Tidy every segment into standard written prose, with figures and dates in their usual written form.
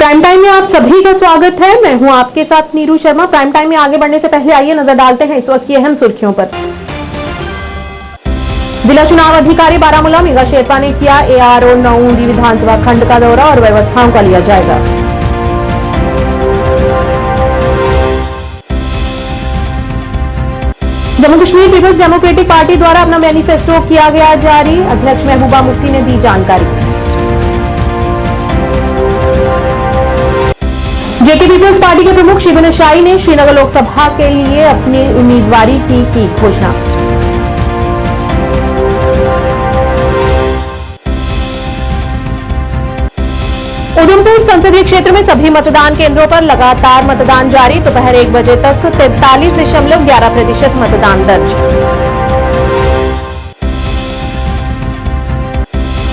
Prime time में आप सभी का स्वागत है। मैं हूं आपके साथ नीरू शर्मा। प्राइम टाइम में आगे बढ़ने से पहले आइए नजर डालते हैं इस वक्त की अहम सुर्खियों पर। जिला चुनाव अधिकारी बारामूला मीगा शेरपा ने किया ARO नौरी विधानसभा खंड का दौरा और व्यवस्थाओं का लिया जायजा। Jammu Kashmir people's democratic party द्वारा अपना मैनिफेस्टो किया गया जारी। अध्यक्ष महबूबा मुफ्ती ने दी जानकारी। जेके पीपल्स पार्टी के प्रमुख शिबन शाही ने श्रीनगर लोकसभा के लिए अपनी उम्मीदवारी की घोषणा। उधमपुर संसदीय क्षेत्र में सभी मतदान केंद्रों पर लगातार मतदान जारी। दोपहर 1 बजे तक 43.11% मतदान दर्ज।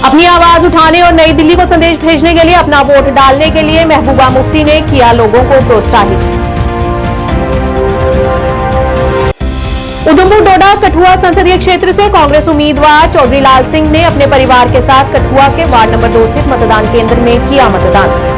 अपनी आवाज उठाने और नई दिल्ली को संदेश भेजने के लिए अपना वोट डालने के लिए महबूबा मुफ्ती ने किया लोगों को प्रोत्साहित। उधमपुर डोडा कठुआ संसदीय क्षेत्र से कांग्रेस उम्मीदवार चौधरी लाल सिंह ने अपने परिवार के साथ कठुआ के वार्ड नंबर 2 स्थित मतदान केंद्र में किया मतदान।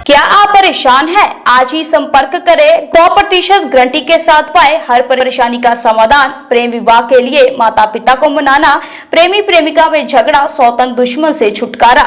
क्या आप परेशान हैं? आज ही संपर्क करें। 100% गारंटी के साथ पाए हर परेशानी का समाधान। प्रेम विवाह के लिए माता पिता को मनाना, प्रेमी प्रेमिका में झगड़ा, सौतन दुश्मन से छुटकारा,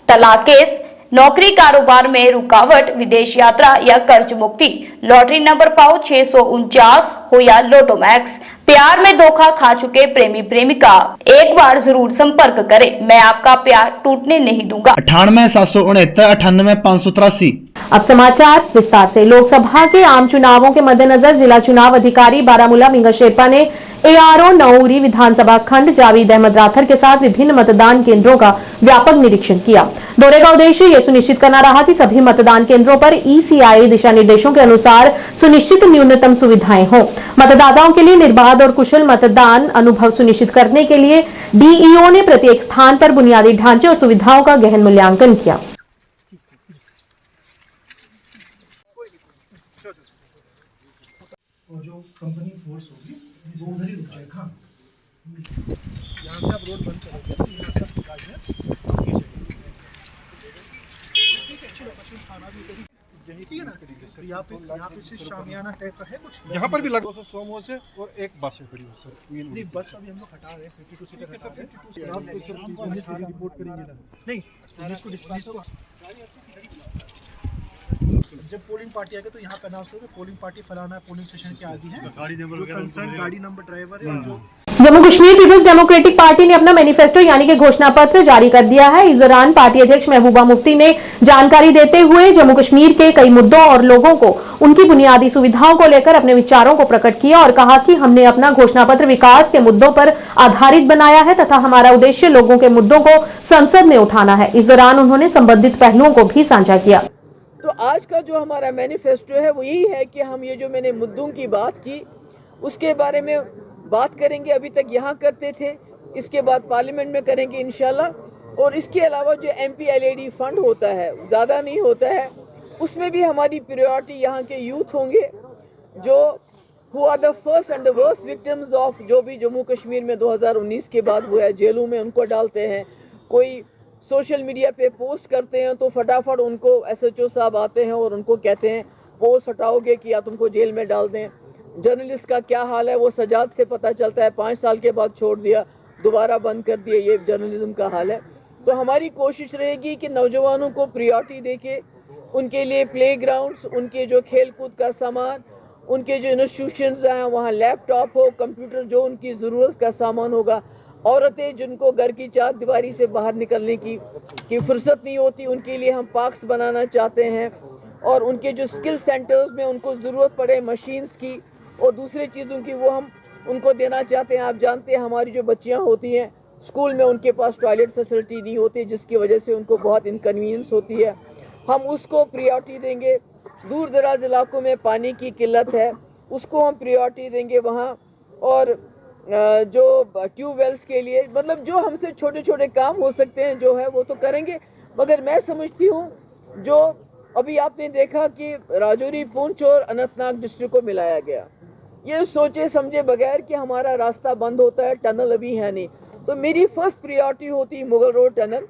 तलाक केस, नौकरी कारोबार में रुकावट, विदेश यात्रा या कर्ज मुक्ति, लॉटरी नंबर पाओ 649 हो या लोटो मैक्स, प्यार में धोखा खा चुके प्रेमी प्रेमिका, एक बार जरूर संपर्क करें। मैं आपका प्यार टूटने नहीं दूंगा। 98 769 98 583। अब समाचार विस्तार से। लोकसभा के आम चुनावों के मद्देनजर जिला चुनाव अधिकारी बारामूला मीगा शेरपा ने ARO नौरी विधानसभा खंड जावेद अहमद राथर के साथ विभिन्न मतदान केंद्रों का व्यापक निरीक्षण किया। दौरे का उद्देश्य यह सुनिश्चित करना रहा कि सभी मतदान केंद्रों पर ECI दिशा निर्देशों के अनुसार सुनिश्चित न्यूनतम सुविधाएं हों। मतदाताओं के लिए निर्बाध और कुशल मतदान अनुभव सुनिश्चित करने के लिए DEO ने प्रत्येक स्थान पर बुनियादी ढांचे और सुविधाओं का गहन मूल्यांकन किया। और जो कंपनी फोर्स होगी वो उधर ही रुक जाए। हाँ, यहाँ से आप रोड बंद करोगे, यहाँ से आप निकाल दें, ठीक है। चलो खाना भी यही ठीक है ना। सर यहाँ पे से शामियाना टाइप का है कुछ। यहाँ पर भी लगा 200 सोमो से और एक बस है खड़ी है सर। नहीं बस अभी हम लोग हटा रहे हैं 52 सीटर हटा रहे हैं। आप तो सर रिपोर्ट करेंगे ना? नहीं, इसको डिस्प्लेस को जब पोलिंग पार्टी आएगा तो यहाँ पे अनाउंस करोगे पोलिंग पार्टी फलाना पोलिंग स्टेशन के आदि है, गाड़ी नंबर ड्राइवर है जो। Jammu Kashmir people's democratic party ने अपना मैनिफेस्टो यानी कि घोषणा पत्र जारी कर दिया है। इस दौरान पार्टी अध्यक्ष महबूबा मुफ्ती ने जानकारी देते हुए जम्मू कश्मीर के कई मुद्दों और लोगों को उनकी बुनियादी सुविधाओं को लेकर अपने विचारों को प्रकट किया और कहा कि हमने अपना घोषणा पत्र विकास के मुद्दों पर आधारित बनाया है तथा हमारा उद्देश्य लोगों के मुद्दों को संसद में उठाना है। इस दौरान उन्होंने संबंधित पहलुओं को भी साझा किया। तो आज का जो हमारा मैनिफेस्टो है वो यही है कि हम ये जो मैंने मुद्दों की बात की उसके बारे में बात करेंगे। अभी तक यहाँ करते थे, इसके बाद पार्लियामेंट में करेंगे इंशाल्लाह। और इसके अलावा जो MP LED फंड होता है, ज़्यादा नहीं होता है, उसमें भी हमारी प्रायोरिटी यहाँ के यूथ होंगे जो who are the first and the worst victims of जो भी जम्मू कश्मीर में 2019 के बाद हुआ है। जेलों में उनको डालते हैं, कोई सोशल मीडिया पे पोस्ट करते हैं तो फटाफट उनको SHO साहब आते हैं और उनको कहते हैं पोस्ट हटाओगे कि या तुमको जेल में डाल दें। जर्नलिस्ट का क्या हाल है वो सजाद से पता चलता है, 5 साल के बाद छोड़ दिया, दोबारा बंद कर दिया, ये जर्नलिज्म का हाल है। तो हमारी कोशिश रहेगी कि नौजवानों को प्रायोरिटी देके उनके लिए प्ले ग्राउंड्स, उनके जो खेल कूद का सामान, उनके जो इंस्टीट्यूशंस हैं वहाँ लैपटॉप हो, कंप्यूटर, जो उनकी ज़रूरत का सामान होगा। औरतें जिनको घर की चार दीवारी से बाहर निकलने की फुर्सत नहीं होती, उनके लिए हम पार्क्स बनाना चाहते हैं। और उनके जो स्किल सेंटर्स में उनको ज़रूरत पड़े मशीन्स की और दूसरे चीज़ों की वो हम उनको देना चाहते हैं। आप जानते हैं हमारी जो बच्चियां होती हैं स्कूल में उनके पास टॉयलेट फैसिलिटी नहीं होती, जिसकी वजह से उनको बहुत इनकन्वीनियंस होती है। हम उसको प्रायोरिटी देंगे। दूर दराज इलाकों में पानी की किल्लत है, उसको हम प्रायोरिटी देंगे वहाँ। और जो ट्यूबवेल्स के लिए मतलब जो हमसे छोटे छोटे काम हो सकते हैं जो है वो तो करेंगे। मगर मैं समझती हूँ जो अभी आपने देखा कि राजौरी, पुंछ और अनंतनाग डिस्ट्रिक्ट को मिलाया गया, ये सोचे समझे बगैर कि हमारा रास्ता बंद होता है, टनल अभी है नहीं, तो मेरी फर्स्ट प्रायोरिटी होती मुगल रोड टनल।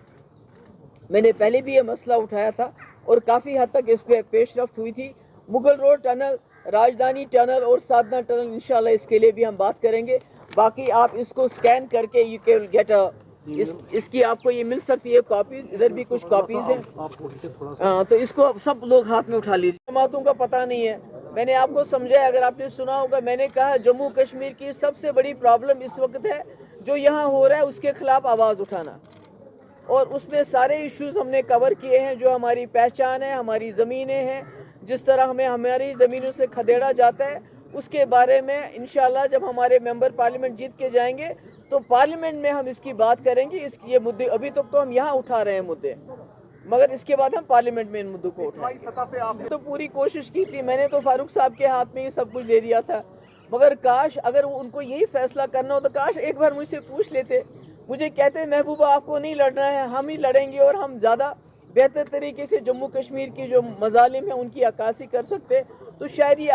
मैंने पहले भी ये मसला उठाया था और काफ़ी हद तक इस पर पेशरफ्त हुई थी। मुगल रोड टनल, राजधानी टनल और साधना टनल, इंशाल्लाह इसके लिए भी हम बात करेंगे। बाकी आप इसको स्कैन करके यू कैन गेट इसकी आपको ये मिल सकती है कॉपीज, इधर भी कुछ कॉपीज हैं। तो इसको सब लोग हाथ में उठा लीजिए। जमातों का पता नहीं है, मैंने आपको समझाया। अगर आपने सुना होगा, मैंने कहा जम्मू कश्मीर की सबसे बड़ी प्रॉब्लम इस वक्त है जो यहाँ हो रहा है उसके खिलाफ आवाज़ उठाना, और उसमें सारे इश्यूज हमने कवर किए हैं। जो हमारी पहचान है, हमारी ज़मीनें हैं, जिस तरह हमें हमारी ज़मीनों से खदेड़ा जाता है, उसके बारे में इंशाल्लाह जब हमारे मेंबर पार्लियामेंट जीत के जाएंगे तो पार्लियामेंट में हम इसकी बात करेंगे। इसकी ये मुद्दे अभी तक तो हम यहाँ उठा रहे हैं मुद्दे, मगर इसके बाद हम पार्लियामेंट में इन मुद्दों को उठाएंगे। आपने तो पूरी कोशिश की थी, मैंने तो फारूक साहब के हाथ में ही सब कुछ दे दिया था, मगर काश अगर उनको यही फैसला करना हो तो काश एक बार मुझसे पूछ लेते। मुझे कहते महबूबा आपको नहीं लड़ना है, हम ही लड़ेंगे और हम ज़्यादा बेहतर तरीके से जम्मू कश्मीर की जो मजालिम है उनकी अक्कासी कर सकते, तो शायद ये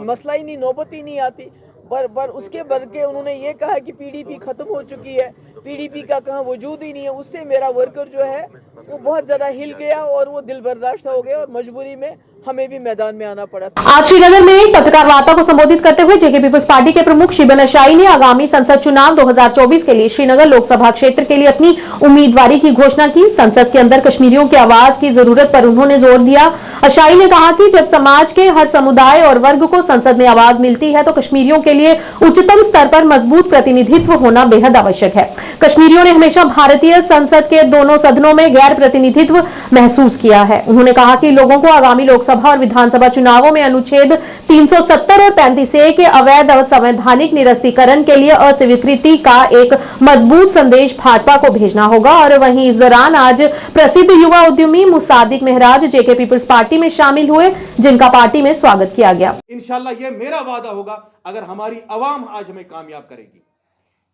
मसला ही नहीं, नौबत ही नहीं आती। पर उसके बल्कि उन्होंने ये कहा कि पीडीपी ख़त्म हो चुकी है, पीडीपी का कहाँ वजूद ही नहीं है। उससे मेरा वर्कर जो है वो बहुत ज़्यादा हिल गया और वो दिल बर्दाश्त हो गया और मजबूरी में हमें भी मैदान में आना पड़ा था। आज श्रीनगर में एक पत्रकार वार्ता को संबोधित करते हुए जेके पीपल्स पार्टी के प्रमुख शिबन अशाई ने आगामी संसद चुनाव 2024 के लिए श्रीनगर लोकसभा क्षेत्र के लिए अपनी उम्मीदवारी की घोषणा की। संसद के अंदर कश्मीरियों की आवाज की जरूरत पर उन्होंने जोर दिया। अशाई ने कहा कि जब समाज के हर समुदाय और वर्ग को संसद में आवाज मिलती है तो कश्मीरियों के लिए उच्चतम स्तर पर मजबूत प्रतिनिधित्व होना बेहद आवश्यक है। कश्मीरियों ने हमेशा भारतीय संसद के दोनों सदनों में गैर प्रतिनिधित्व महसूस किया है। उन्होंने कहा कि लोगों को आगामी लोकसभा और विधानसभा चुनावों में अनुच्छेद 370 और 35A के अवैध असंवैधानिक निरस्तीकरण के लिए अस्वीकृति का एक मजबूत संदेश भाजपा को भेजना होगा। और वहीं इस दौरान आज प्रसिद्ध युवा उद्यमी मुसादिक महराज जेके पीपल्स पार्टी में शामिल हुए, जिनका पार्टी में स्वागत किया गया। इंशाल्लाह ये मेरा वादा होगा अगर हमारी अवाम आज हमें कामयाब करेगी।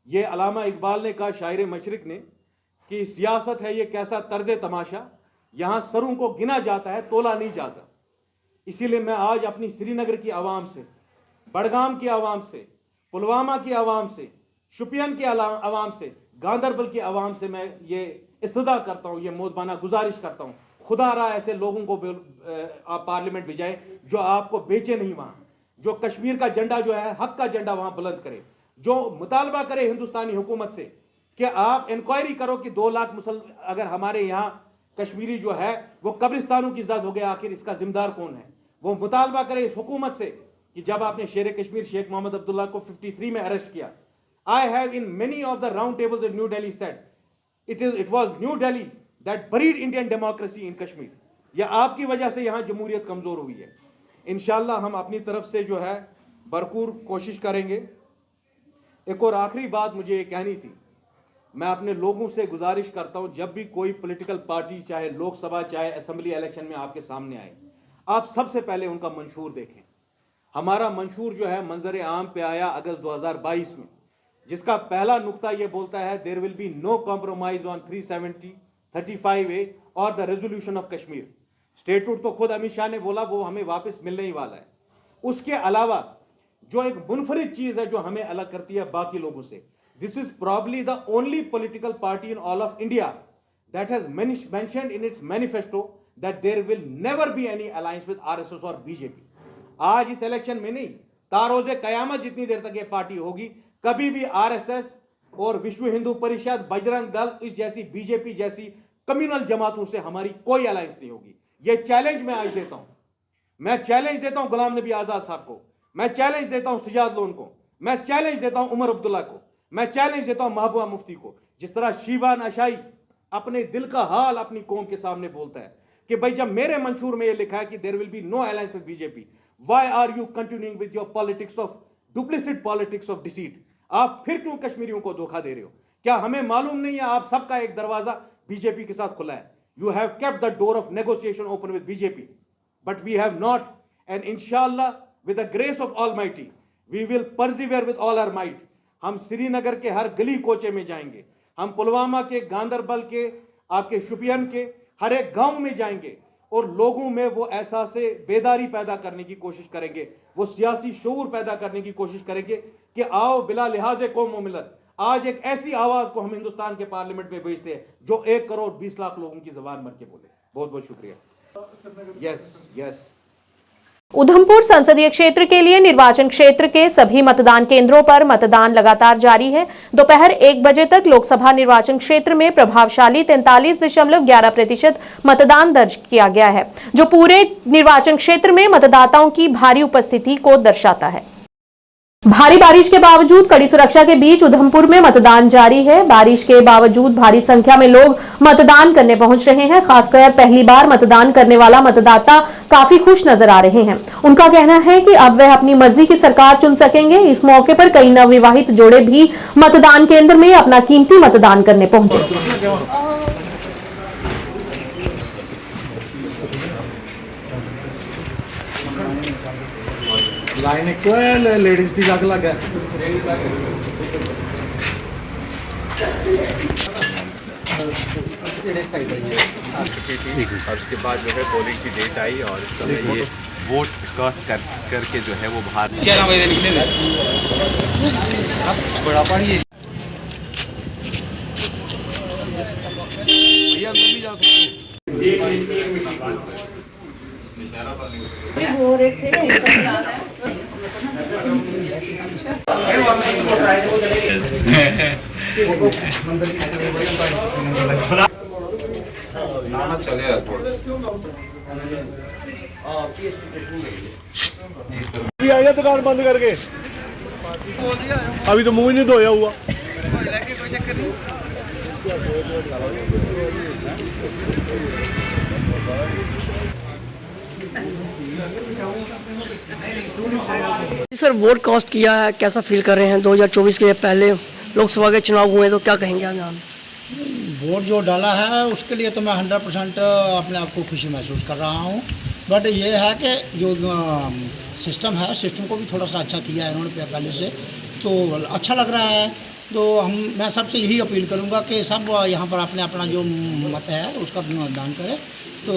ये अलामा इकबाल ने कहा, शायर मशरिक ने, कि सियासत है ये कैसा तर्ज तमाशा, यहां सरों को गिना जाता है तोला नहीं जाता। इसीलिए मैं आज अपनी श्रीनगर की आवाम से, बड़गाम की आवाम से, पुलवामा की आवाम से, शुपियन की आवाम से, गांदरबल की आवाम से मैं ये इस्तदा करता हूँ, ये मोदबाना गुजारिश करता हूँ, खुदा रहा ऐसे लोगों को आप पार्लियामेंट भेजाए जो आपको बेचे नहीं, वहाँ जो कश्मीर का झंडा जो है हक का झंडा वहाँ बुलंद करे, जो मुतालबा करे हिंदुस्तानी हुकूमत से कि आप इंक्वायरी करो कि 2 लाख मुसलमान अगर हमारे यहाँ कश्मीरी जो है वो कब्रिस्तानों की ज़द हो गया, आखिर इसका जिम्मेदार कौन है। वो मुतालबा करे इस हुकूमत से कि जब आपने शेर कश्मीर शेख मोहम्मद अब्दुल्ला को 53 में अरेस्ट किया, I have in many of the round tables in new Delhi said it was new Delhi that buried Indian democracy in Kashmir. यह आपकी वजह से यहाँ जमहूरियत कमजोर हुई है। इंशाल्लाह हम अपनी तरफ से जो है भरपूर कोशिश करेंगे। एक और आखिरी बात मुझे ये कहनी थी, मैं अपने लोगों से गुजारिश करता हूं, जब भी कोई पॉलिटिकल पार्टी चाहे लोकसभा चाहे असेंबली इलेक्शन में आपके सामने आए, आप सबसे पहले उनका मंशूर देखें। हमारा मंशूर जो है मंजर आम पे आया अगस्त 2022 में, जिसका पहला नुक्ता ये बोलता है there will be no compromise on 370, 35A और the resolution of Kashmir. Statute तो खुद अमित शाह ने बोला वो हमें वापस मिलने ही वाला है। उसके अलावा जो एक मुनफरिद चीज है जो हमें अलग करती है बाकी लोगों से, this is probably the only political party in all of India that has mentioned in its manifesto that there will never be any alliance with RSS और बीजेपी। आज इस इलेक्शन में नहीं, तारोज़े कयामत जितनी देर तक ये पार्टी होगी, कभी भी आरएसएस और विश्व हिंदू परिषद, बजरंग दल, इस जैसी बीजेपी जैसी कम्युनल जमातों से हमारी कोई अलायंस नहीं होगी। ये चैलेंज मैं आज देता हूं। मैं चैलेंज देता हूं गुलाम नबी आजाद साहब को, मैं चैलेंज देता हूं सिजाद लोन को, मैं चैलेंज देता हूं उमर अब्दुल्ला को, मैं चैलेंज देता हूं महबूबा मुफ्ती को। जिस तरह शिबान अशाई अपने दिल का हाल अपनी कौम के सामने बोलता है कि भाई जब मेरे मंशूर में ये लिखा है कि there will be no alliance with BJP, why are you continuing with your politics of duplicit politics of deceit. आप फिर क्यों कश्मीरियों को धोखा दे रहे हो? क्या हमें मालूम नहीं है आप सबका एक दरवाजा बीजेपी के साथ खुला है? You have kept the door of negotiation open with BJP, but we have not, and इंशाल्लाह with the grace of almighty we will persevere with all our might. हम श्रीनगर के हर गली कोचे में जाएंगे, हम पुलवामा के, गांदरबल के, आपके शुपियन के हर एक गांव में जाएंगे और लोगों में वो एहसास बेदारी पैदा करने की कोशिश करेंगे, वो सियासी शऊर पैदा करने की कोशिश करेंगे कि आओ बिला लिहाज कौम व मिलत, आज एक ऐसी आवाज को हम हिंदुस्तान के पार्लियामेंट में भेजते हैं जो 1 करोड़ 20 लाख लोगों की जबान भर के बोले। बहुत बहुत शुक्रिया। Yes yes. उधमपुर संसदीय क्षेत्र के लिए निर्वाचन क्षेत्र के सभी मतदान केंद्रों पर मतदान लगातार जारी है। दोपहर 1 बजे तक लोकसभा निर्वाचन क्षेत्र में प्रभावशाली 43.11% मतदान दर्ज किया गया है, जो पूरे निर्वाचन क्षेत्र में मतदाताओं की भारी उपस्थिति को दर्शाता है। भारी बारिश के बावजूद कड़ी सुरक्षा के बीच उधमपुर में मतदान जारी है। बारिश के बावजूद भारी संख्या में लोग मतदान करने पहुंच रहे हैं। खासकर पहली बार मतदान करने वाला मतदाता काफी खुश नजर आ रहे हैं। उनका कहना है कि अब वह अपनी मर्जी की सरकार चुन सकेंगे। इस मौके पर कई नवविवाहित जोड़े भी मतदान केंद्र में अपना कीमती मतदान करने पहुंचे। लाइन एक तो है, लेडीज की अलग अलग है। और उसके बाद जो है पोलिंग की डेट आई और इस समय ये वोट कास्ट करके जो है वो बाहर 11 बजे निकले बड़ा पानी भैया अंदर भी जा आया दुकान बंद करके, अभी तो मुंह ही नहीं धोया हुआ। सर वोट कास्ट किया है, कैसा फील कर रहे हैं? 2024 के पहले लोकसभा के चुनाव हुए तो क्या कहेंगे आप? वोट जो डाला है उसके लिए तो मैं 100% अपने आप को खुशी महसूस कर रहा हूँ। बट ये है कि जो सिस्टम है, सिस्टम को भी थोड़ा सा अच्छा किया है इन्होंने पहले से, तो अच्छा लग रहा है। तो मैं सबसे यही अपील करूँगा कि सब यहाँ पर अपने अपना जो मत है उसका मतदान करें। तो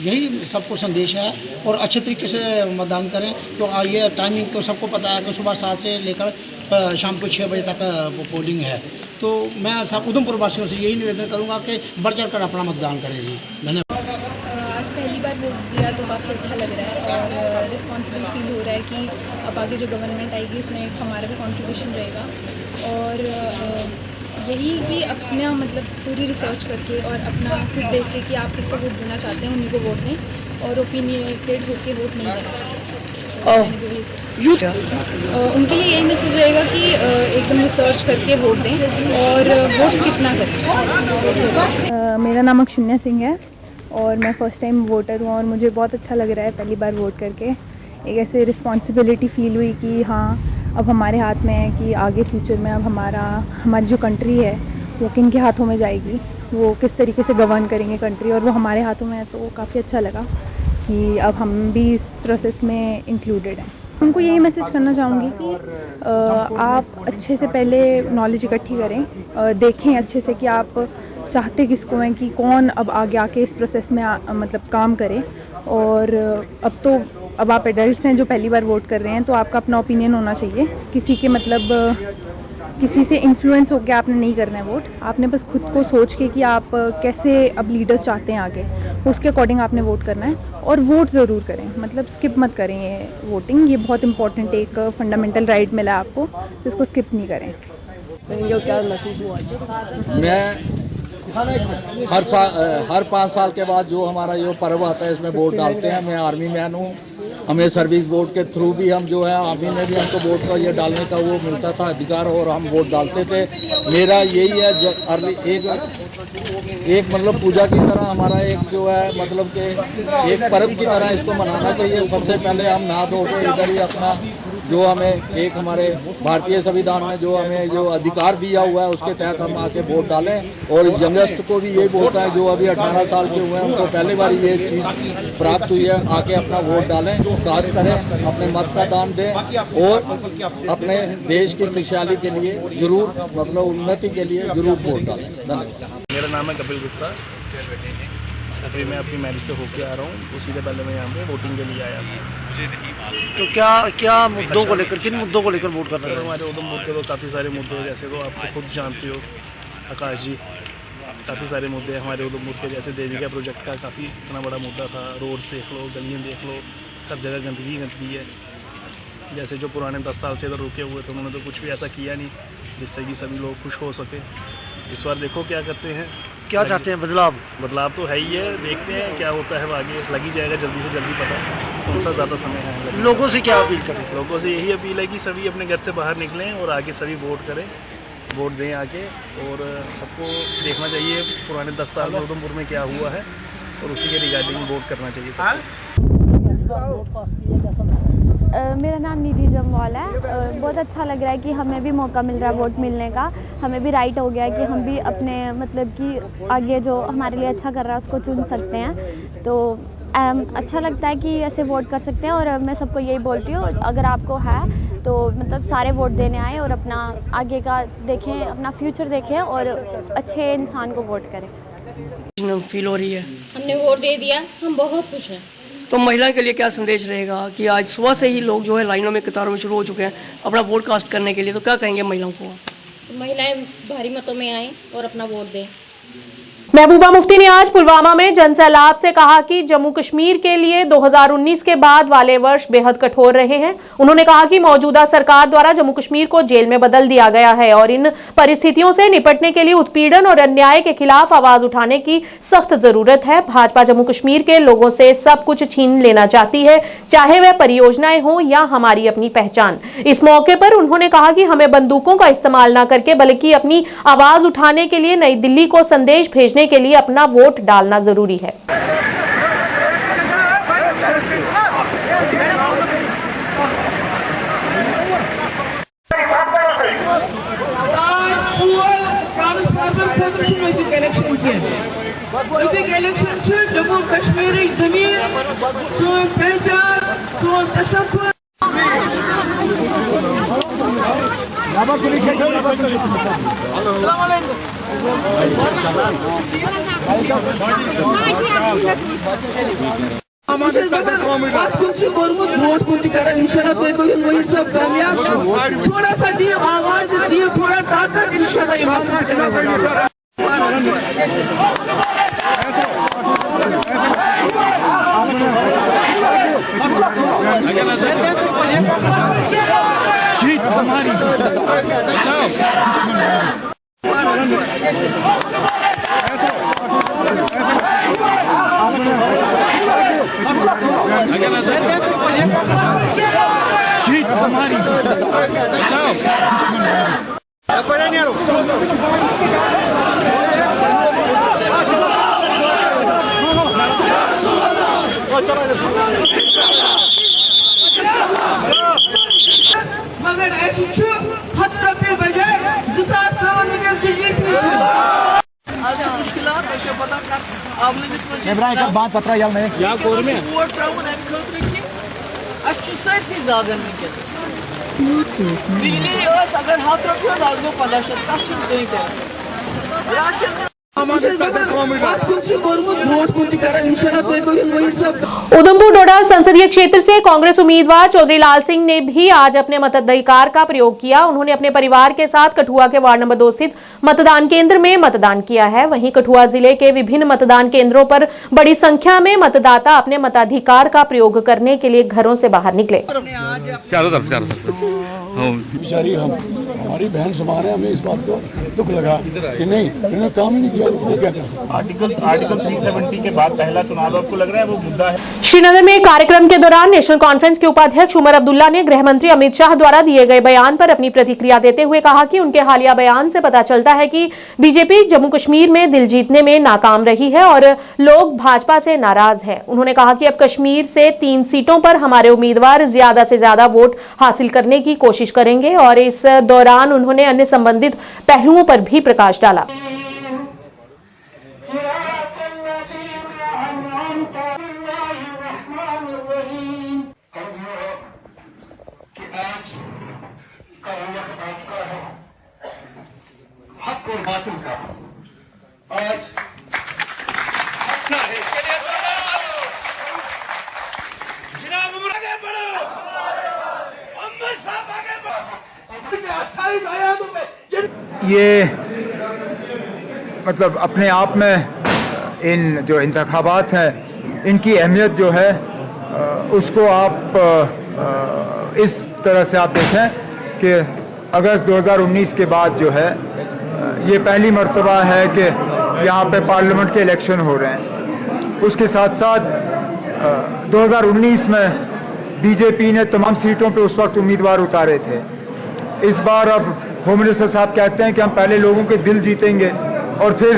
यही सबको संदेश है और अच्छे तरीके से मतदान करें। तो ये टाइमिंग तो सबको पता है कि सुबह 7 से लेकर शाम को 6 बजे तक पोलिंग है। तो मैं सब उधमपुर वासियों से यही निवेदन करूंगा कि बढ़ चढ़ कर अपना मतदान करें जी। धन्यवाद। आज पहली बार वोट दिया तो काफ़ी अच्छा लग रहा है और रिस्पॉन्सिबल फील हो रहा है कि अब आगे जो गवर्नमेंट आएगी उसमें हमारा भी कंट्रीब्यूशन रहेगा। और यही कि अपना मतलब पूरी रिसर्च करके और अपना खुद देख के कि आप किसको वोट देना चाहते हैं उन्हीं को वोट दें और ओपिनियटेड होकर वोट नहीं देना चाहिए। उनके लिए यही मैसेज रहेगा कि एकदम रिसर्च करके वोट दें और वोट स्किप ना करें। मेरा नाम अक्षुण्या सिंह है और मैं फ़र्स्ट टाइम वोटर हूँ और मुझे बहुत अच्छा लग रहा है पहली बार वोट करके। एक ऐसे रिस्पॉन्सिबिलिटी फ़ील हुई कि हाँ अब हमारे हाथ में है कि आगे फ्यूचर में अब हमारी जो कंट्री है वो किन के हाथों में जाएगी, वो किस तरीके से गवर्न करेंगे कंट्री, और वो हमारे हाथों में है। तो काफ़ी अच्छा लगा कि अब हम भी इस प्रोसेस में इंक्लूडेड हैं। उनको यही मैसेज करना चाहूँगी कि आप अच्छे से पहले नॉलेज इकट्ठी करें, देखें अच्छे से कि आप चाहते किसको हैं, कि कौन अब आगे आके इस प्रोसेस में मतलब काम करे। और अब आप एडल्ट्स हैं जो पहली बार वोट कर रहे हैं, तो आपका अपना ओपिनियन होना चाहिए। किसी के मतलब किसी से इन्फ्लुएंस होकर आपने नहीं करना है वोट। आपने बस खुद को सोच के कि आप कैसे अब लीडर्स चाहते हैं आगे, उसके अकॉर्डिंग आपने वोट करना है। और वोट ज़रूर करें, मतलब स्किप मत करें ये वोटिंग। ये बहुत इंपॉर्टेंट एक फंडामेंटल राइट मिला आपको, जिसको स्किप नहीं करें। क्या महसूस हुआ? मैं हर 5 साल के बाद जो हमारा जो पर्व आता है इसमें वोट डालते हैं। मैं आर्मी मैन हूँ, हमें सर्विस वोट के थ्रू भी हम जो है आर्मी में भी हमको वोट का ये डालने का वो मिलता था अधिकार और हम वोट डालते थे। मेरा यही है एक मतलब पूजा की तरह हमारा एक जो है मतलब कि एक पर्व की तरह इसको मनाना चाहिए। सबसे पहले हम नहा धो के इधर ही अपना जो हमें एक हमारे भारतीय संविधान में जो हमें जो अधिकार दिया हुआ है उसके तहत हम आके वोट डालें। और यंगेस्ट को भी यही बोलता है जो अभी 18 साल के हुए हैं उनको पहली बार ये चीज़ प्राप्त हुई है, आके अपना वोट डालें, कास्ट करें, अपने मत का दान दें और अपने देश की खुशहाली के लिए जरूर मतलब उन्नति के लिए जरूर वोट डालें। धन्यवाद। मेरा नाम है कपिल गुप्ता। अभी मैं अपनी मैरिज से होके आ रहा हूँ, उसी से पहले मैं यहाँ पे वोटिंग के लिए आया था। मुझे नहीं मालूम। तो क्या मुद्दों को लेकर, किन मुद्दों को लेकर वोट कर रहे हैं? हमारे उधमपुर के तो काफ़ी सारे मुद्दे हैं, जैसे तो आप खुद जानते हो आकाश जी, काफ़ी सारे मुद्दे हैं हमारे उधमपुर के। जैसे देविका प्रोजेक्ट का काफ़ी इतना बड़ा मुद्दा था, रोड्स देख लो, गलियाँ देख लो, हर जगह गंदगी है। जैसे जो पुराने 10 साल से इधर रुके हुए थे, उन्होंने तो कुछ भी ऐसा किया नहीं जिससे कि सभी लोग खुश हो सके। इस बार देखो क्या करते हैं, क्या चाहते हैं? बदलाव तो है ही है, देखते हैं क्या होता है, आगे लग ही जाएगा जल्दी से जल्दी पता कौन सा ज़्यादा समय है। लोगों से क्या अपील करें? लोगों से यही अपील है कि सभी अपने घर से बाहर निकलें और आगे सभी वोट करें, वोट दें आके। और सबको देखना चाहिए पुराने 10 साल में उधमपुर में क्या हुआ है और उसी के रिगार्डिंग वोट करना चाहिए सबको। मेरा नाम निधि जमवाल है। बहुत अच्छा लग रहा है कि हमें भी मौका मिल रहा है वोट मिलने का। हमें भी राइट हो गया है कि हम भी अपने मतलब कि आगे जो हमारे लिए अच्छा कर रहा है उसको चुन सकते हैं। तो अच्छा लगता है कि ऐसे वोट कर सकते हैं। और मैं सबको यही बोलती हूँ, अगर आपको है तो मतलब सारे वोट देने आए और अपना आगे का देखें, अपना फ्यूचर देखें और अच्छे इंसान को वोट करें। फील हो रही है? हमने वोट दे दिया, हम बहुत खुश हैं। तो महिला के लिए क्या संदेश रहेगा कि आज सुबह से ही लोग जो है लाइनों में कतारों में शुरू हो चुके हैं अपना वोट कास्ट करने के लिए, तो क्या कहेंगे महिलाओं को? तो महिलाएं भारी मतों में आएँ और अपना वोट दें। महबूबा मुफ्ती ने आज पुलवामा में जनसैलाब से कहा कि जम्मू कश्मीर के लिए 2019 के बाद वाले वर्ष बेहद कठोर रहे हैं। उन्होंने कहा कि मौजूदा सरकार द्वारा जम्मू कश्मीर को जेल में बदल दिया गया है और इन परिस्थितियों से निपटने के लिए उत्पीड़न और अन्याय के खिलाफ आवाज उठाने की सख्त जरूरत है। भाजपा जम्मू कश्मीर के लोगों से सब कुछ छीन लेना चाहती है, चाहे वह परियोजनाएं हो या हमारी अपनी पहचान। इस मौके पर उन्होंने कहा कि हमें बंदूकों का इस्तेमाल न करके बल्कि अपनी आवाज उठाने के लिए नई दिल्ली को संदेश भेजने के लिए अपना वोट डालना जरूरी है। जम्मू कश्मीर जमीन सोन पहचान सोन तशक्कुर सब कामयाब थोड़ा सा दिए आवाज दिए थोड़ा ताकत इंशाल्लाह जीत हमारी। जीत हमारी। मगर ऐसी हद रफे बजाय बात पत्र या कोर में वोट त्राउन अम खतर कि अच्छ सरसी जागन बिजली अगर हाथ रखो आज गो 15 तक राशन उधमपुर डोडा संसदीय क्षेत्र से कांग्रेस उम्मीदवार चौधरी लाल सिंह ने भी आज अपने मताधिकार का प्रयोग किया। उन्होंने अपने परिवार के साथ कठुआ के वार्ड नंबर 2 स्थित मतदान केंद्र में मतदान किया है। वहीं कठुआ जिले के विभिन्न मतदान केंद्रों पर बड़ी संख्या में मतदाता अपने मताधिकार का प्रयोग करने के लिए घरों से बाहर निकले। बेचारी हमारी बहन समान है, हमें इस बात को दुख लगा कि नहीं इन्होंने काम ही नहीं किया, वो क्या कर सकते। आर्टिकल 370 के बाद पहला चुनाव आपको लग रहा है वो मुद्दा है। श्रीनगर में कार्यक्रम के दौरान नेशनल कॉन्फ्रेंस के उपाध्यक्ष उमर अब्दुल्ला ने गृह मंत्री अमित शाह द्वारा दिए गए बयान पर अपनी प्रतिक्रिया देते हुए कहा कि उनके हालिया बयान से पता चलता है कि बीजेपी जम्मू कश्मीर में दिल जीतने में नाकाम रही है और लोग भाजपा से नाराज हैं। उन्होंने कहा कि अब कश्मीर से 3 सीटों पर हमारे उम्मीदवार ज्यादा से ज्यादा वोट हासिल करने की कोशिश करेंगे और इस दौरान उन्होंने अन्य संबंधित पहलुओं पर भी प्रकाश डाला। हक और बातिल का आज जनाब उमर आगे बढ़ो। ये मतलब अपने आप में इन जो इंतखाबात हैं इनकी अहमियत जो है उसको आप इस तरह से आप देखें कि अगस्त 2019 के बाद जो है ये पहली मर्तबा है कि यहाँ पे पार्लियामेंट के इलेक्शन हो रहे हैं। उसके साथ साथ 2019 में बीजेपी ने तमाम सीटों पे उस वक्त उम्मीदवार उतारे थे। इस बार अब होम मिनिस्टर साहब कहते हैं कि हम पहले लोगों के दिल जीतेंगे और फिर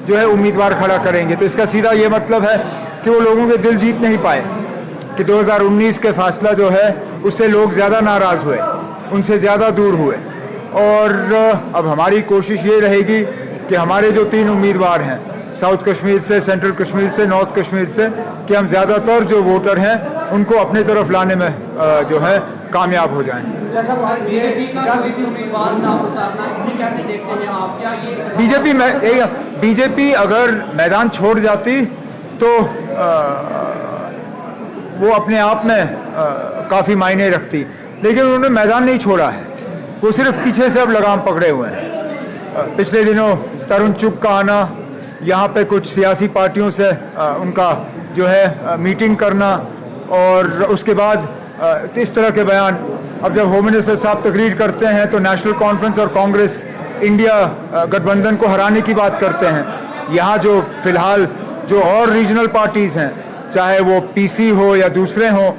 जो है उम्मीदवार खड़ा करेंगे। तो इसका सीधा ये मतलब है कि वो लोगों के दिल जीत नहीं पाए, कि 2019 के फासला जो है उससे लोग ज़्यादा नाराज़ हुए, उनसे ज़्यादा दूर हुए। और अब हमारी कोशिश ये रहेगी कि हमारे जो 3 उम्मीदवार हैं, साउथ कश्मीर से, सेंट्रल कश्मीर से, नॉर्थ कश्मीर से, कि हम ज़्यादातर जो वोटर हैं उनको अपनी तरफ लाने में जो है कामयाब हो जाएं। बीजेपी अगर मैदान छोड़ जाती तो वो अपने आप में काफ़ी मायने रखती, लेकिन उन्होंने मैदान नहीं छोड़ा है, वो सिर्फ पीछे से अब लगाम पकड़े हुए हैं। पिछले दिनों तरुण चुग का आना, यहाँ पे कुछ सियासी पार्टियों से उनका जो है मीटिंग करना और उसके बाद इस तरह के बयान। अब जब होम मिनिस्टर साहब तकरीर करते हैं तो नेशनल कॉन्फ्रेंस और कांग्रेस इंडिया गठबंधन को हराने की बात करते हैं। यहाँ जो फिलहाल जो और रीजनल पार्टीज़ हैं, चाहे वो पीसी हो या दूसरे हों,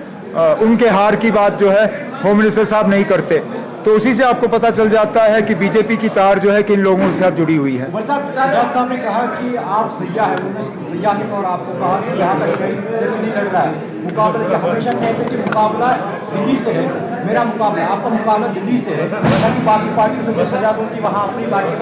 उनके हार की बात जो है होम मिनिस्टर साहब नहीं करते। तो उसी से आपको पता चल जाता है कि बीजेपी की तार जो है किन लोगों के साथ जुड़ी हुई है। सजाद साहब ने कहा कि आप सैयाह हैं, सैयाह के तौर आपको कहा कि यहाँ का नहीं लग रहा है मुकाबला। हमेशा कहते हैं कि मुकाबला दिल्ली से है, मेरा मुकाबला, आपका मुकाबला दिल्ली से है, ताकि बाकी पार्टी को जो सजा दूँगी वहाँ अपनी पार्टी।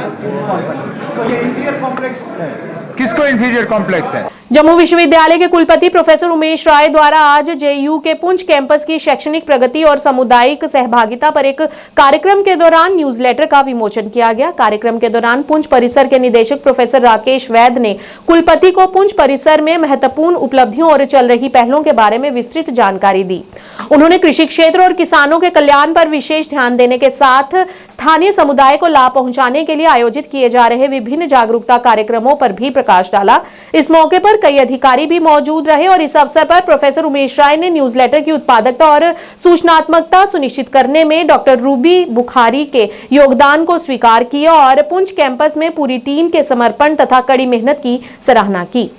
तो ये इंफीरियर कॉम्प्लेक्स है। किसको इंफीरियर कॉम्प्लेक्स है? जम्मू विश्वविद्यालय के कुलपति प्रोफेसर उमेश राय द्वारा आज जेयू के पुंछ कैंपस की शैक्षणिक प्रगति और सामुदायिक सहभागिता पर एक कार्यक्रम के दौरान न्यूज़लेटर का विमोचन किया गया। कार्यक्रम के दौरान पुंछ परिसर के निदेशक प्रोफेसर राकेश वैद ने कुलपति को पुंछ परिसर में महत्वपूर्ण उपलब्धियों और चल रही पहलों के बारे में विस्तृत जानकारी दी। उन्होंने कृषि क्षेत्र और किसानों के कल्याण पर विशेष ध्यान देने के साथ स्थानीय समुदाय को लाभ पहुंचाने के लिए आयोजित किए जा रहे विभिन्न जागरूकता कार्यक्रमों पर भी प्रकाश डाला। इस मौके पर कई अधिकारी भी मौजूद रहे और इस अवसर पर प्रोफेसर उमेश राय ने न्यूज़लेटर की उत्पादकता और सूचनात्मकता सुनिश्चित करने में डॉक्टर रूबी बुखारी के योगदान को स्वीकार किया और पुंछ कैंपस में पूरी टीम के समर्पण तथा कड़ी मेहनत की सराहना की।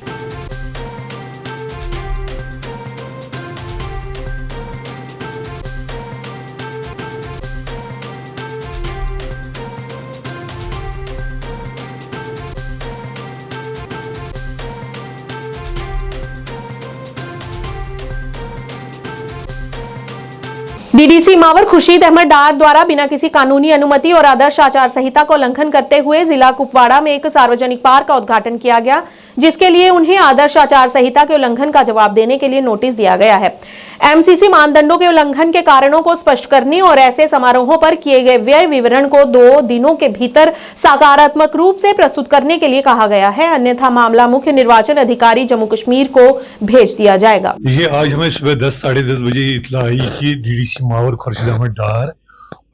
डीडीसी मावर खुर्शीद अहमद डार द्वारा बिना किसी कानूनी अनुमति और आदर्श आचार संहिता को उल्लंघन करते हुए जिला कुपवाड़ा में एक सार्वजनिक पार्क का उद्घाटन किया गया, जिसके लिए उन्हें आदर्श आचार संहिता के उल्लंघन का जवाब देने के लिए नोटिस दिया गया है। एमसीसी मानदंडों के उल्लंघन के कारणों को स्पष्ट करने और ऐसे समारोहों पर किए गए व्यय विवरण को 2 दिनों के भीतर सकारात्मक रूप से प्रस्तुत करने के लिए कहा गया है, अन्यथा मामला मुख्य निर्वाचन अधिकारी जम्मू कश्मीर को भेज दिया जाएगा। ये आज हमें सुबह 10-10:30 बजे इत्तला आई कि डीडीसी मावर खुर्शीद अहमद डार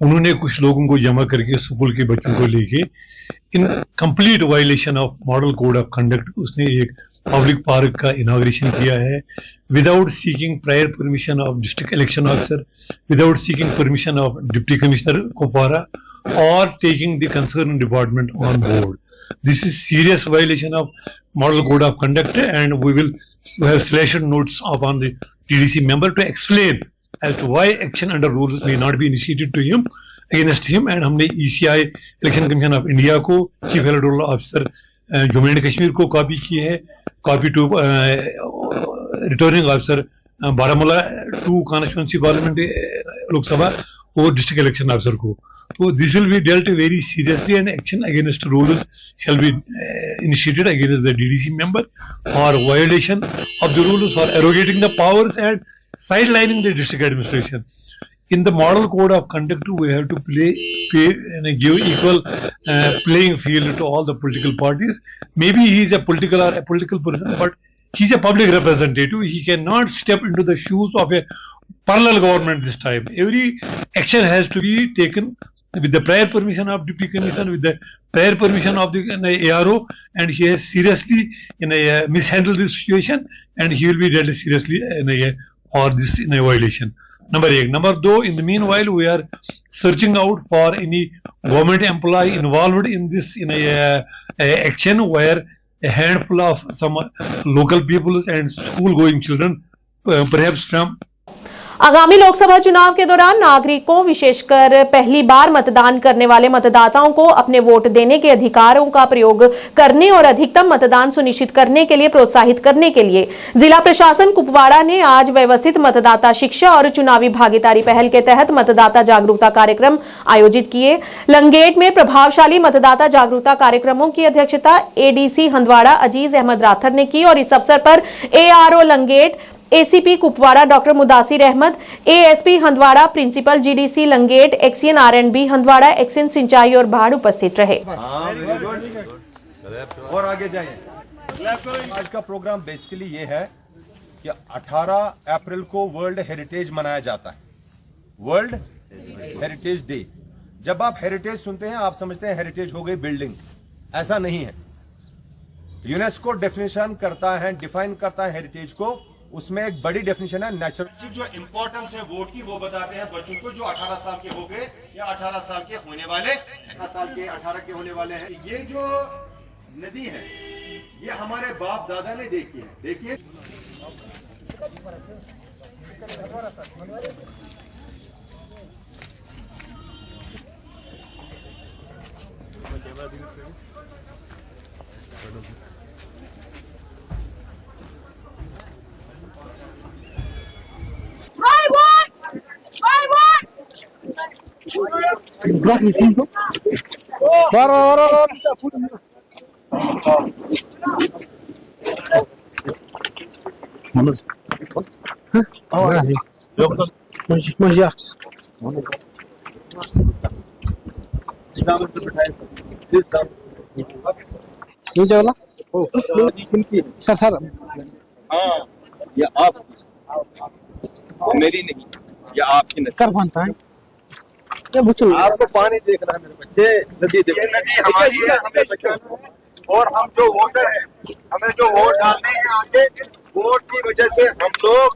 उन्होंने कुछ लोगों को जमा करके स्कूल के बच्चों को लेके in complete violation of model code of conduct उसने एक पब्लिक पार्क का इनॉग्रेशन किया है without seeking prior permission of district election officer, without seeking permission of deputy commissioner Kupwara और taking the concern department on board. This is serious violation of model code of conduct and we will have स्लेशन notes upon the TDC member to explain as to why action under rules may not be initiated to him against him। and हमने ECI election commission of India को chief electoral officer Jammu and Kashmir को copy की है, copy to returning officer Baramulla 2 constituency parliament Lok Sabha और district election officer को। तो this will be dealt very seriously and action against rules shall be initiated against the DDC member for violation of the rules, for arrogating the powers and sidelining the district administration. In the model code of conduct, we have to give equal playing field to all the political parties. Maybe he is a political person, but he is a public representative. He cannot step into the shoes of a parallel government this time. Every action has to be taken with the prior permission of Deputy Commissioner, with the prior permission of the ARO, and he has seriously mishandled this situation, and he will be dealt seriously for this violation. Number 1. Number 2, in the meanwhile, we are searching out for any government employee involved in this action, where a handful of some local peoples and school-going children, perhaps from आगामी लोकसभा चुनाव के दौरान नागरिकों, विशेषकर पहली बार मतदान करने वाले मतदाताओं को अपने वोट देने के अधिकारों का प्रयोग करने और अधिकतम मतदान सुनिश्चित करने के लिए प्रोत्साहित करने के लिए जिला प्रशासन कुपवाड़ा ने आज व्यवस्थित मतदाता शिक्षा और चुनावी भागीदारी पहल के तहत मतदाता जागरूकता कार्यक्रम आयोजित किए। लंगेट में प्रभावशाली मतदाता जागरूकता कार्यक्रमों की अध्यक्षता एडीसी हंदवाड़ा अजीज अहमद राथर ने की और इस अवसर पर ARO Langate, ACP Kupwara doctor Mudasir Ahmad, ASP Handwara, principal GDC Langate, XEN R&B Handwara, XEN सिंचाई और बाढ़ उपस्थित रहे। और आगे जाइए। आज का प्रोग्राम बेसिकली ये है कि 18 अप्रैल को वर्ल्ड हेरिटेज मनाया जाता है, वर्ल्ड हेरिटेज डे। जब आप हेरिटेज सुनते हैं आप समझते हैं हेरिटेज हो गई बिल्डिंग, ऐसा नहीं है। यूनेस्को डेफिनेशन करता है, डिफाइन करता है हेरिटेज को, उसमें एक बड़ी डेफिनेशन है नेचुरल। जो इंपॉर्टेंस है वोट की वो बताते हैं बच्चों को जो 18 साल के हो गए या 18 साल के होने वाले, 18 के होने वाले हैं। ये जो नदी है ये हमारे बाप दादा ने देखी है। देखिए सर हाँ, ये आप मेरी नहीं, ये आपकी नहीं कर पाता है। आपको पानी देखना है मेरे बच्चे, नदी देखो, ये नदी हमारी है, हमें बचाना है। और हम जो वोटर हैं, हमें जो वोट डालने हैं आगे, वोट की वजह से हम लोग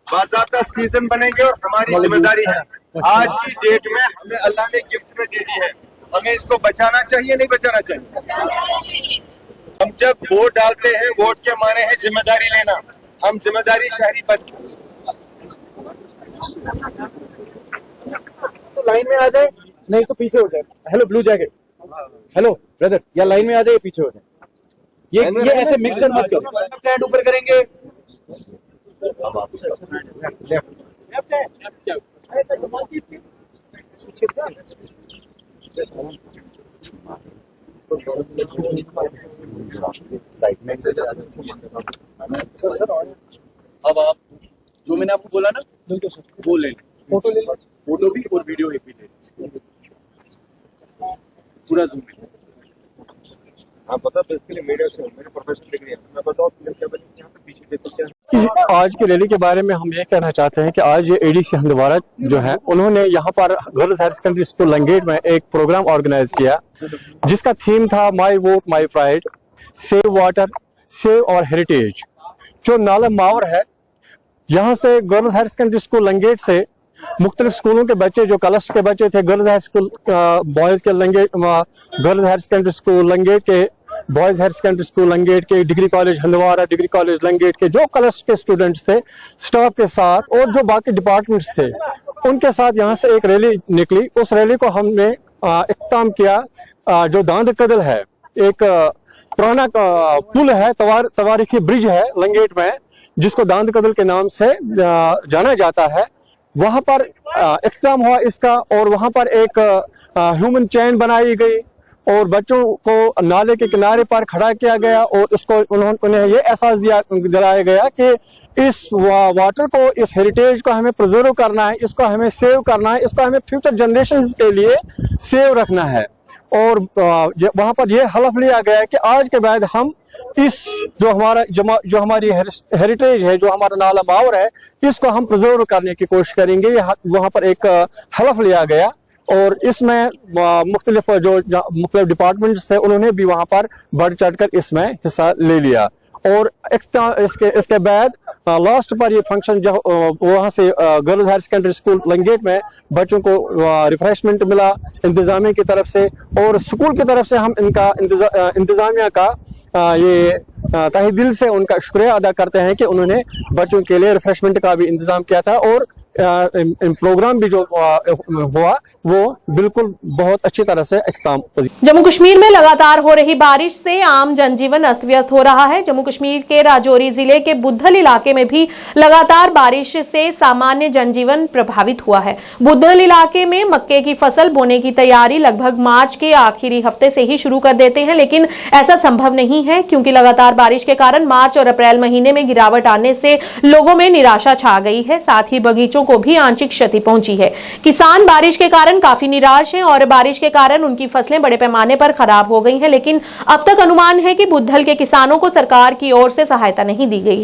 बाज़ाब्ता सिटीजन बनेंगे और हमारी जिम्मेदारी है। आज की डेट में हमें अल्लाह ने गिफ्ट में दे दी है, हमें इसको बचाना चाहिए, नहीं बचाना चाहिए। हम जब वोट डालते हैं, वोट के माने है जिम्मेदारी लेना। हम जिम्मेदारी शहरी तो लाइन में आ जाए, नहीं तो पीछे हो जाए। Hello blue jacket, hello brother, या लाइन में आ जाए पीछे हो जाए। ये ऐसे मिक्सर मत करो। स्टैंड ऊपर करेंगे, अब आप जो मैंने आपको बोला ना वो ले, फोटो ले, फोटो भी और वीडियो एक भी ले, पूरा जूम। आप पता बेसिकली मीडिया से मेरे प्रोफेशनल डिग्री है, मैं बताओ क्या बनी यहाँ पे पीछे देखो क्या। आज की रैली के बारे में हम ये कहना चाहते हैं कि आज ये एडीसी हंदवाड़ा जो है उन्होंने यहाँ पर girls higher secondary school Langate में एक प्रोग्राम ऑर्गेनाइज किया जिसका थीम था my vote my pride, save water, save our heritage. जो नाला मावर है, यहाँ से girls higher secondary school Langate से मुख्तलिफ स्कूलों के बच्चे, जो क्लस्टर के बच्चे थे, गर्ल्स हायर स्कूल बॉयज के Langate, girls higher secondary school Langate के, boys higher secondary school Langate के, degree college Handwara, degree college Langate के जो क्लस्टर के स्टूडेंट्स थे, स्टाफ के साथ और जो बाकी डिपार्टमेंट्स थे, उनके साथ यहाँ से एक रैली निकली। उस रैली को हमने इख्तिताम किया। जो दांद कदल है, एक पुराना पुल है, तवारीखी ब्रिज है लंगेट में, जिसको दांद कदल के नाम से जाना जाता है। वहां पर इख्तिताम हुआ इसका, और वहां पर एक ह्यूमन चेन बनाई गई और बच्चों को नाले के किनारे पर खड़ा किया गया और उसको उन्हें ये एहसास दिलाया गया कि इस वाटर को, इस हेरिटेज को हमें प्रिजर्व करना है, इसको हमें सेव करना है, इसको हमें फ्यूचर जनरेशंस के लिए सेव रखना है। और वहां पर यह हलफ लिया गया है कि आज के बाद हम इस जो हमारी हेरिटेज है, जो हमारा नाला मावर है, इसको हम प्रिजर्व करने की कोशिश करेंगे। वहां पर एक हलफ लिया गया और इसमें मुख्तलिफ मुख्तलिफ डिपार्टमेंट्स थे, उन्होंने भी वहाँ पर बढ़ चढ़कर इसमें हिस्सा ले लिया। और इसके बाद लास्ट पर ये फंक्शन जो वहाँ से girls higher secondary school Langate में बच्चों को रिफ्रेशमेंट मिला इंतजामिया की तरफ से, और स्कूल की तरफ से हम इनका इंतजामिया का ये तहे दिल से उनका शुक्रिया अदा करते हैं कि उन्होंने बच्चों के लिए रिफ्रेशमेंट का भी इंतजाम किया था। और प्रोग्राम भी जो हुआ वो बिल्कुल बहुत अच्छी तरह से इख्तिताम। जम्मू कश्मीर में लगातार हो रही बारिश से आम जनजीवन अस्त व्यस्त हो रहा है। जम्मू कश्मीर के राजौरी जिले के बुद्धल इलाके में भी लगातार बारिश से सामान्य जनजीवन प्रभावित हुआ है। बुद्धल इलाके में मक्के की फसल बोने की तैयारी लगभग मार्च के आखिरी हफ्ते से ही शुरू कर देते हैं, लेकिन ऐसा संभव नहीं है क्योंकि लगातार बारिश के कारण मार्च और अप्रैल महीने में गिरावट आने से लोगों में निराशा छा गई है। साथ ही बगीचों को भी आंशिक क्षति पहुंची है। किसान बारिश के कारण काफी निराश हैं और बारिश के कारण उनकी फसलें बड़े पैमाने पर खराब हो गई हैं, लेकिन अब तक अनुमान है कि बुद्धल के किसानों को सरकार की ओर से सहायता नहीं दी गई।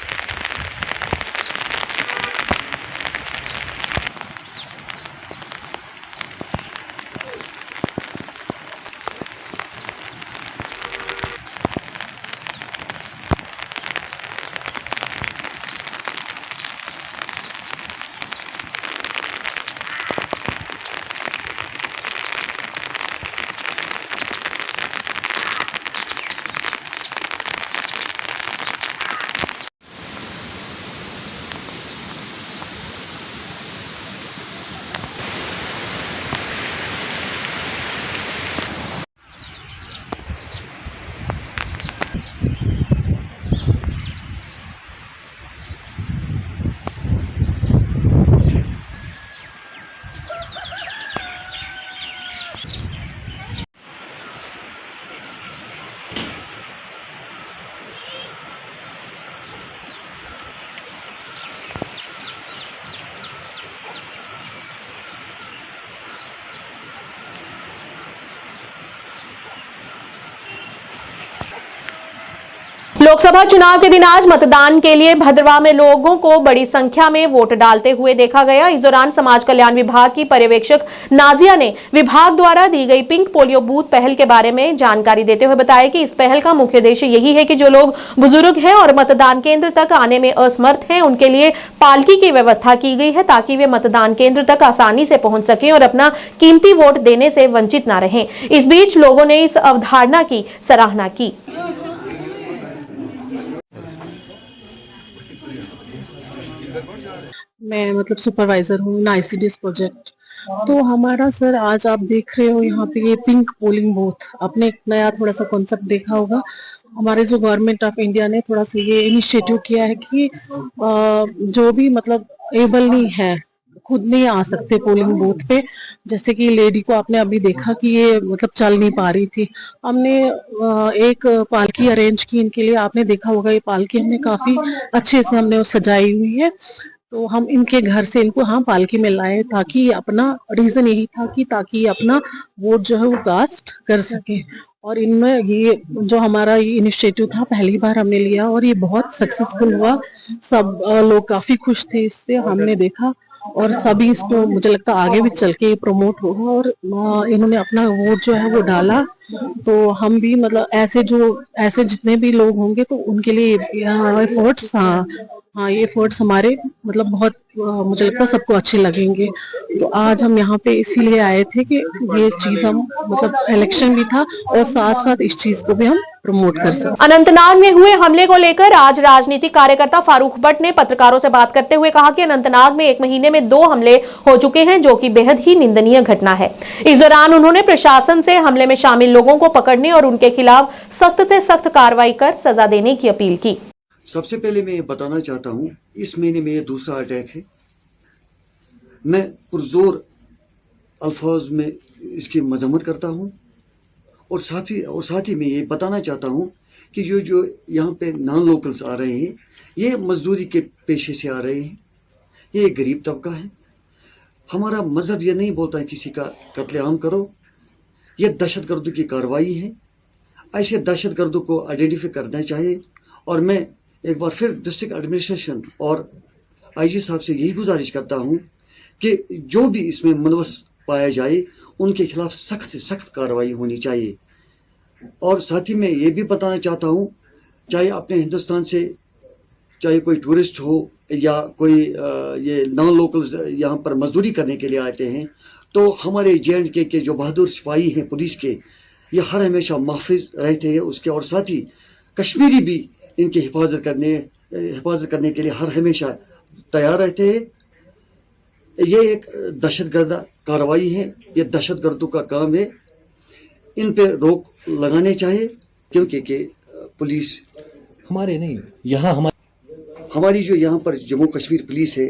लोकसभा चुनाव के दिन आज मतदान के लिए भद्रवाह में लोगों को बड़ी संख्या में वोट डालते हुए देखा गया। इस दौरान समाज कल्याण विभाग की पर्यवेक्षक नाजिया ने विभाग द्वारा दी गई पिंक पोलियो बूथ पहल के बारे में जानकारी देते हुए बताया कि इस पहल का मुख्य उद्देश्य यही है कि जो लोग बुजुर्ग हैं और मतदान केंद्र तक आने में असमर्थ हैं, उनके लिए पालकी की व्यवस्था की गई है ताकि वे मतदान केंद्र तक आसानी से पहुंच सकें और अपना कीमती वोट देने से वंचित न रहें। इस बीच लोगों ने इस अवधारणा की सराहना की। मैं मतलब सुपरवाइजर हूँ ICDS प्रोजेक्ट। तो हमारा सर आज आप देख रहे हो यहाँ पे ये पिंक पोलिंग बूथ, आपने एक नया थोड़ा सा कॉन्सेप्ट देखा होगा। हमारे जो गवर्नमेंट ऑफ इंडिया ने थोड़ा सा ये इनिशिएटिव किया है कि जो भी मतलब एबल नहीं है, खुद नहीं आ सकते पोलिंग बूथ पे, जैसे कि लेडी को आपने अभी देखा कि ये मतलब चल नहीं पा रही थी, हमने एक पालकी अरेंज की इनके लिए। आपने देखा होगा ये पालकी हमने काफी अच्छे से हमने सजाई हुई है। तो हम इनके घर से इनको पालकी में लाए ताकि अपना रीजन यही था कि ताकि अपना वोट जो है वो कास्ट कर सके। और इनमें ये जो हमारा ये इनिशिएटिव था पहली बार हमने लिया और ये बहुत सक्सेसफुल हुआ। सब लोग काफी खुश थे इससे, हमने देखा, और सभी इसको मुझे लगता है आगे भी चल के प्रमोट होगा। और इन्होंने अपना वोट जो है वो डाला, तो हम भी मतलब ऐसे जितने भी लोग होंगे तो उनके लिए एफर्ट्स ये एफर्ट्स हमारे मतलब बहुत मुझे लगता है सबको अच्छे लगेंगे। तो आज हम यहाँ पे इसीलिए आए थे कि ये चीज हम मतलब इलेक्शन भी था और साथ साथ इस चीज को भी हम प्रमोट कर सकें। अनंतनाग में हुए हमले को लेकर आज राजनीतिक कार्यकर्ता फारूक भट्ट ने पत्रकारों से बात करते हुए कहा कि अनंतनाग में एक महीने में 2 हमले हो चुके हैं, जो कि बेहद ही निंदनीय घटना है। इस दौरान उन्होंने प्रशासन से हमले में शामिल लोगों को पकड़ने और उनके खिलाफ सख्त से सख्त कार्रवाई कर सजा देने की अपील की। सबसे पहले मैं ये बताना चाहता हूँ, इस महीने में ये दूसरा अटैक है। मैं पुरजोर अल्फाज में इसकी मजम्मत करता हूँ और साथ ही मैं ये बताना चाहता हूँ कि जो यहाँ पे नॉन लोकल्स आ रहे हैं, ये मजदूरी के पेशे से आ रहे हैं, ये गरीब तबका है। हमारा मजहब ये नहीं बोलता है किसी का कत्लेआम करो, ये दहशतगर्दों की कार्रवाई है। ऐसे दहशतगर्दों को आइडेंटिफाई करना चाहिए। और मैं एक बार फिर डिस्ट्रिक्ट एडमिनिस्ट्रेशन और IG साहब से यही गुजारिश करता हूँ कि जो भी इसमें मुलवस पाया जाए उनके खिलाफ सख्त से सख्त कार्रवाई होनी चाहिए। और साथ ही मैं ये भी बताना चाहता हूँ, चाहे अपने हिंदुस्तान से चाहे कोई टूरिस्ट हो या कोई ये नॉन लोकल्स यहाँ पर मजदूरी करने के लिए आते हैं, तो हमारे JNK के जो बहादुर सिपाही हैं पुलिस के, ये हर हमेशा महफूज रहते हैं उसके, और साथ ही कश्मीरी भी इनकी हिफाजत करने के लिए हर हमेशा तैयार रहते हैं। ये एक दहशतगर्द कार्रवाई है, ये दहशतगर्दों का काम है, इन पे रोक लगाने चाहिए, क्योंकि पुलिस हमारे नहीं, यहाँ हमारी जो यहाँ पर जम्मू कश्मीर पुलिस है,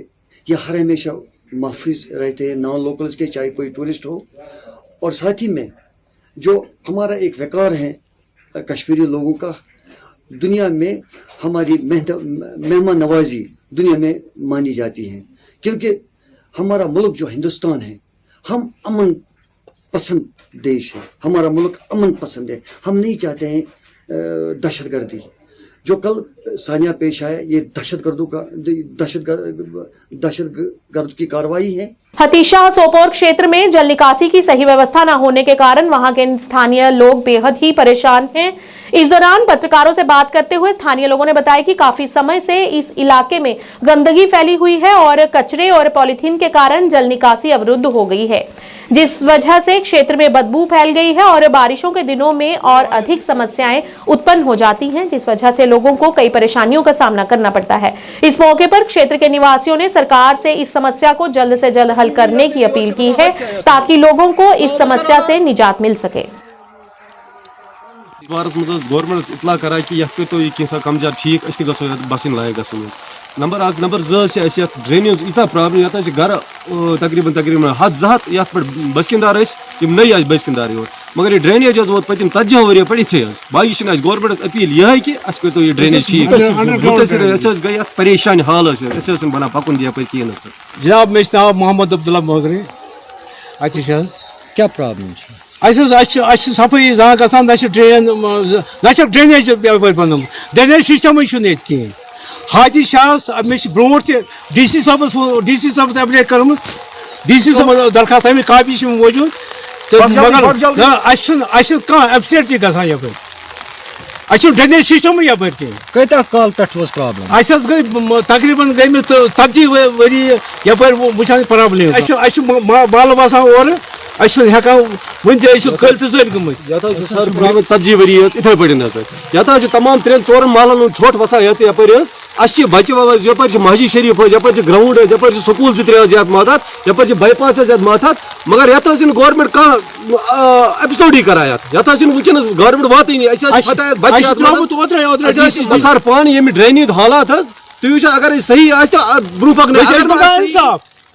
ये हर हमेशा महफूज रहते हैं नॉन लोकल्स के, चाहे कोई टूरिस्ट हो। और साथ ही में जो हमारा एक वकार है कश्मीरी लोगों का, दुनिया में हमारी मेहमान नवाजी दुनिया में मानी जाती है, क्योंकि हमारा मुल्क जो हिंदुस्तान है, हम अमन पसंद देश है, हमारा मुल्क अमन पसंद है। हम नहीं चाहते हैं दहशतगर्दी। जो कल सानिया पेश आया, ये दहशतगर्द की कार्रवाई है। हतीशा सोपोर क्षेत्र में जल निकासी की सही व्यवस्था न होने के कारण वहां के स्थानीय लोग बेहद ही परेशान हैं। इस दौरान पत्रकारों से बात करते हुए स्थानीय लोगों ने बताया कि काफी समय से इस इलाके में गंदगी फैली हुई है और कचरे और पॉलीथीन के कारण जल निकासी अवरुद्ध हो गई है, जिस वजह से क्षेत्र में बदबू फैल गई है और बारिशों के दिनों में और अधिक समस्याएं उत्पन्न हो जाती हैं, जिस वजह से लोगों को कई परेशानियों का सामना करना पड़ता है। इस मौके पर क्षेत्र के निवासियों ने सरकार से इस समस्या को जल्द से जल्द हल करने की अपील की है, ताकि लोगों को इस समस्या से निजात मिल सके। गवर्नमेंट इतला करा कि यह कम ज्यादा ठीक बसन लायक गसन। नंबर 1 नंबर 2 ड्रेनेज इतना प्रॉब्लम ये गर तकरीबन हद जहत ये बसकिंदार नई बसकिंदार मगर ये ड्रेनेज वोत पतिम 40 वरियो पे इथे बाकी गवर्नमेंट अपील यह कि ये ड्रेनेज ठीक गई परेशान हाल बना पकुन यप कहें। जनाब मे नाव मोहम्मद अब्दुल्ला मोगरे। क्या प्रॉब्लम सफाई जहाँ गसान ड्रेन ड्रेनेज ड्रेनेज सिस्टम कहें। हाजी शाह मे ब्रो DC साहबस अपडेट कर्म DC साहब दरखास्त अमिक कापी मौजूद तो मगर एब्सेंट ती गसान यप ड्रेनेज सिस्टम यप कत काल पे प्रॉब्लम गई तकरीबन गई 40 वरी यप वुचान प्रॉब्लम बाल बसान और हेकान वन कल जोर गई 40 वरी इथे पे तमाम 3-4 महलन छोट वसान यप बच्चे यप महजी शरीफ यप ग्राउंड यप स्कूल 3 ज्यादा मातात यप बाईपास ज्यादा मातात मगर ये गवर्नमेंट कह एपिसोड ही करा वनस गवर्नमेंट वात सर पान ये ड्रेनेज हालात तुम अगर सही ब्रू पक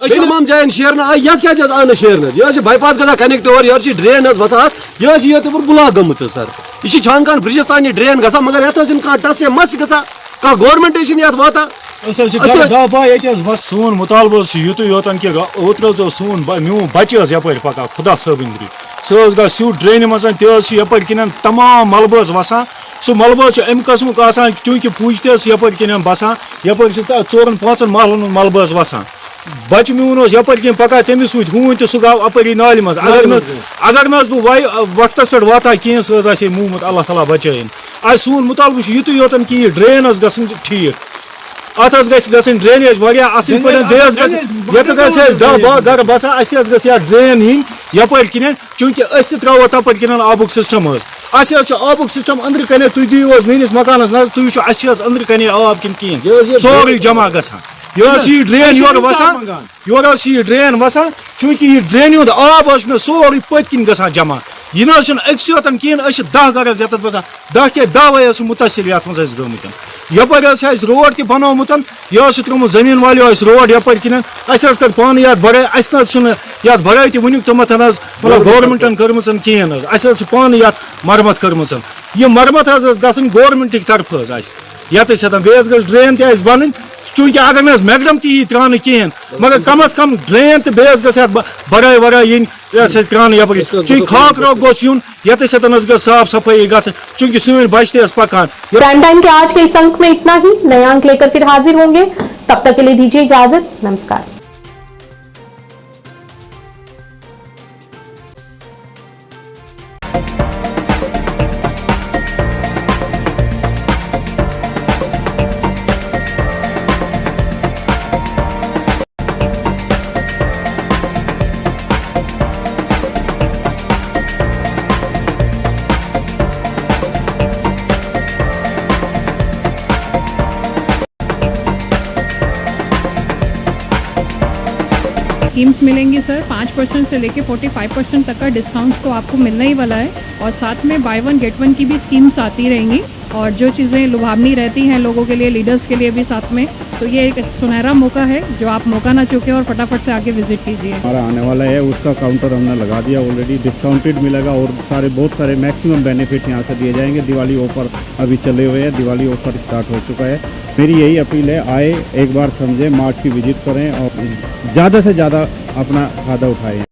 तमाम जायन शेरन आय क्या शेरन यह बाईपास गा कनेक्ट और यह ड्रेन वसान यह ब्लॉक गम सर यह छान खान ब्रिजस तान ड्रेन गा मगर ये टस या मस गा गवर्नमेंट वाता सोन मुतालबा युत योतन कि ओतर सोन मो बच्चे यप पकान खुदा सबन सह स्यू ड्रेन मज तप किन तमाम मलबह वसान सह मलबह अमि कस्म चूंकि पूज तप किन बसान यप 4-5 महलन मलबह वसान बच्चे मोन यप कह पकान तमिस सूत हून तो सह गो अपरी नाल मज अगर मे वक्त पे वाता कहें सह मूमत अल्लाह ताला बचाइन आज सोन मुतालबा युत योतन कि यह ड्रेन गसन ठीक अत गसन ड्रेनेज वारिया असल पे ये 10-12 गर बसान ड्रेन इन यप किन चूंकि त्रो तप किन आबुक सिस्टम आबुक सिस्टम अंदर कन तुम दियो मेस मकानस नजर तुम अंदर कन आब कि कहें सोरे जमा गसान यह ड्रेन योर ड्रेन वसान चूंकि यह ड्रेन आब मे सोरे पत किन गसान जमा यह ना अक्स योतन कहें 10 गर ये बसान 10 वह मुतासर ये गमत यप रोड तह बनोमुत यह त्रोमुत जमीन वालो रोड यप किन कर पान ये बढ़ाई ये बढ़ाई तह वुक तमत मतलब गवर्नमेंटन कर्म कहें पान ये मरम्मत कर्म यह मरम्मत गसन गवर्नमेंट तरफ ये बेस ड्रेन तह बन चूंकि अगर मे मैकडम ती त्रान कहें मगर कम अज कम ड्रेन तो बेस बढ़ाई वढ़ाई इन त्रान यप चूंकि खाक रोग गोस यून ये साफ सफाई ग चूंकि सन बच्चे पकान। प्राइम टाइम के आज के इस अंक में इतना ही। नए अंक लेकर फिर हाजिर होंगे, तब तक के लिए दीजिए इजाजत। नमस्कार। स्कीम्स मिलेंगी सर। 5% से लेके 45% तक का डिस्काउंट तो आपको मिलने ही वाला है, और साथ में बाय वन गेट वन की भी स्कीम्स आती रहेंगी, और जो चीज़ें लुभावनी रहती हैं लोगों के लिए, लीडर्स के लिए भी साथ में, तो ये एक सुनहरा मौका है जो आप मौका ना चूकें और फटाफट से आके विजिट कीजिए। हमारा आने वाला है उसका काउंटर हमने लगा दिया ऑलरेडी, डिस्काउंटेड मिलेगा और बहुत सारे मैक्सिमम बेनिफिट यहाँ से दिए जाएंगे। दिवाली ऑफर अभी चले हुए हैं, दिवाली ऑफर स्टार्ट हो चुका है। मेरी यही अपील है, आए एक बार समझें, मार्ट की विजिट करें और ज़्यादा से ज़्यादा अपना फ़ायदा उठाएं।